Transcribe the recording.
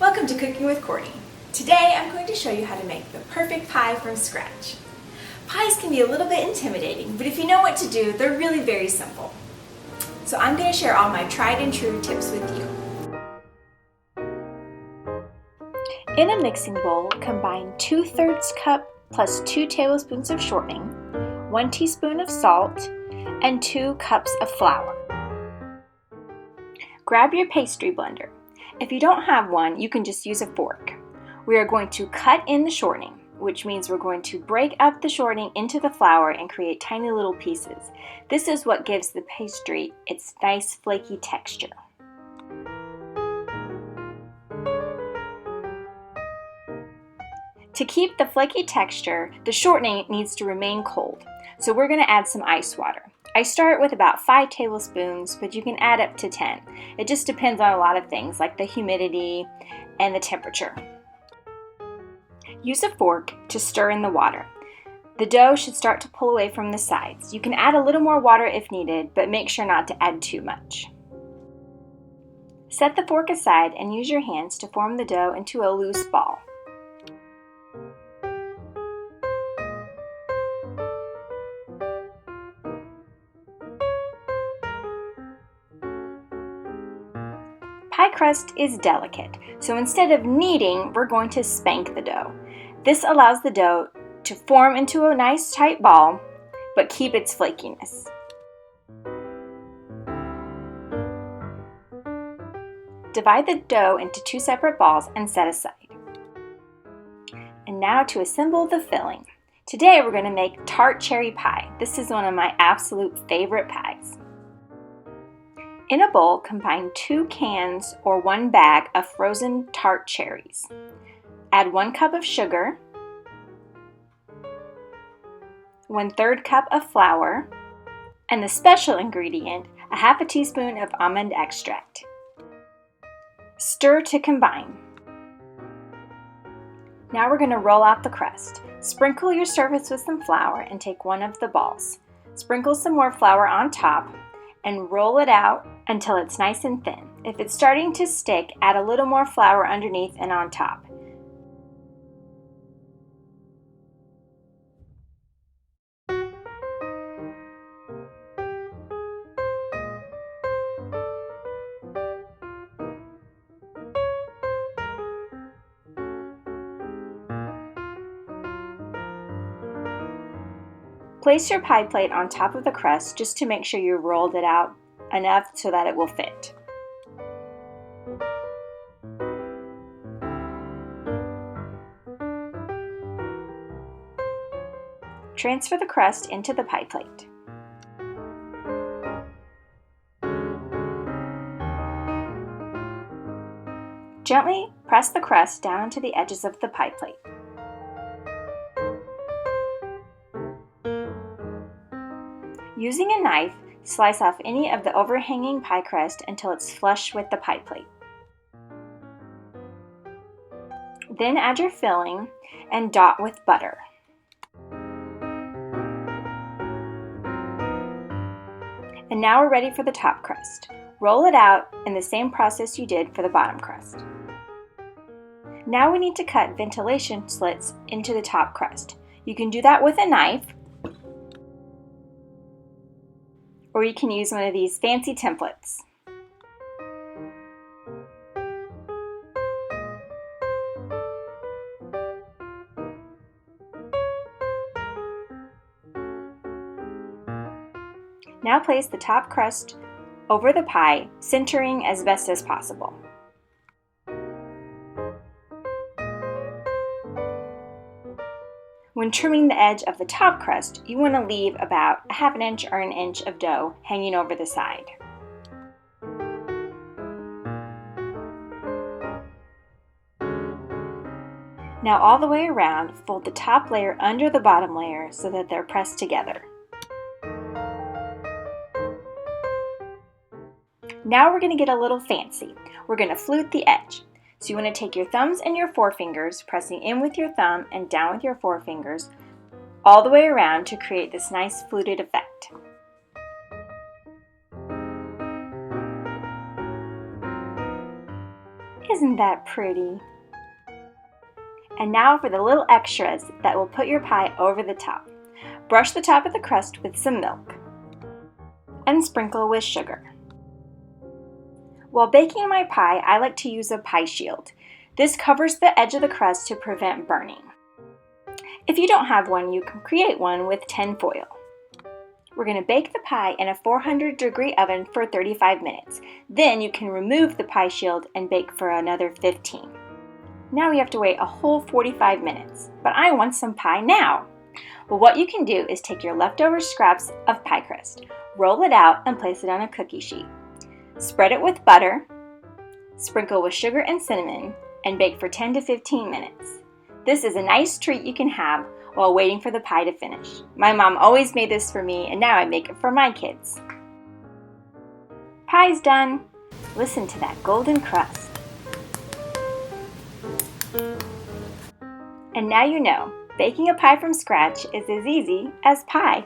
Welcome to Cooking with Courtney. Today I'm going to show you how to make the perfect pie from scratch. Pies can be a little bit intimidating, but if you know what to do, they're really very simple. So I'm going to share all my tried and true tips with you. In a mixing bowl, combine 2/3 cup plus 2 tablespoons of shortening, 1 teaspoon of salt, and 2 cups of flour. Grab your pastry blender. If you don't have one, you can just use a fork. We are going to cut in the shortening, which means we're going to break up the shortening into the flour and create tiny little pieces. This is what gives the pastry its nice flaky texture. To keep the flaky texture, the shortening needs to remain cold, so we're going to add some ice water. I start with about 5 tablespoons, but you can add up to 10. It just depends on a lot of things like the humidity and the temperature. Use a fork to stir in the water. The dough should start to pull away from the sides. You can add a little more water if needed, but make sure not to add too much. Set the fork aside and use your hands to form the dough into a loose ball. Pie crust is delicate, so instead of kneading, we're going to spank the dough. This allows the dough to form into a nice tight ball, but keep its flakiness. Divide the dough into 2 separate balls and set aside. And now to assemble the filling. Today we're going to make tart cherry pie. This is one of my absolute favorite pies. In a bowl, combine 2 cans or 1 bag of frozen tart cherries. Add 1 cup of sugar, 1/3 cup of flour, and the special ingredient, a half a teaspoon of almond extract. Stir to combine. Now we're going to roll out the crust. Sprinkle your surface with some flour and take one of the balls. Sprinkle some more flour on top and roll it out until it's nice and thin. If it's starting to stick, add a little more flour underneath and on top. Place your pie plate on top of the crust just to make sure you rolled it out enough so that it will fit. Transfer the crust into the pie plate. Gently press the crust down to the edges of the pie plate. Using a knife, slice off any of the overhanging pie crust until it's flush with the pie plate. Then add your filling and dot with butter. And now we're ready for the top crust. Roll it out in the same process you did for the bottom crust. Now we need to cut ventilation slits into the top crust. You can do that with a knife, or you can use one of these fancy templates. Now place the top crust over the pie, centering as best as possible. When trimming the edge of the top crust, you want to leave about 1/2 inch or 1 inch of dough hanging over the side. Now all the way around, fold the top layer under the bottom layer so that they're pressed together. Now we're going to get a little fancy. We're going to flute the edge. So you want to take your thumbs and your forefingers, pressing in with your thumb and down with your forefingers, all the way around to create this nice fluted effect. Isn't that pretty? And now for the little extras that will put your pie over the top. Brush the top of the crust with some milk and sprinkle with sugar. While baking my pie, I like to use a pie shield. This covers the edge of the crust to prevent burning. If you don't have one, you can create one with tin foil. We're going to bake the pie in a 400-degree oven for 35 minutes. Then you can remove the pie shield and bake for another 15. Now we have to wait a whole 45 minutes, but I want some pie now. Well, what you can do is take your leftover scraps of pie crust, roll it out and place it on a cookie sheet. Spread it with butter, sprinkle with sugar and cinnamon, and bake for 10 to 15 minutes. This is a nice treat you can have while waiting for the pie to finish. My mom always made this for me, and now I make it for my kids. Pie's done. Listen to that golden crust. And now you know, baking a pie from scratch is as easy as pie.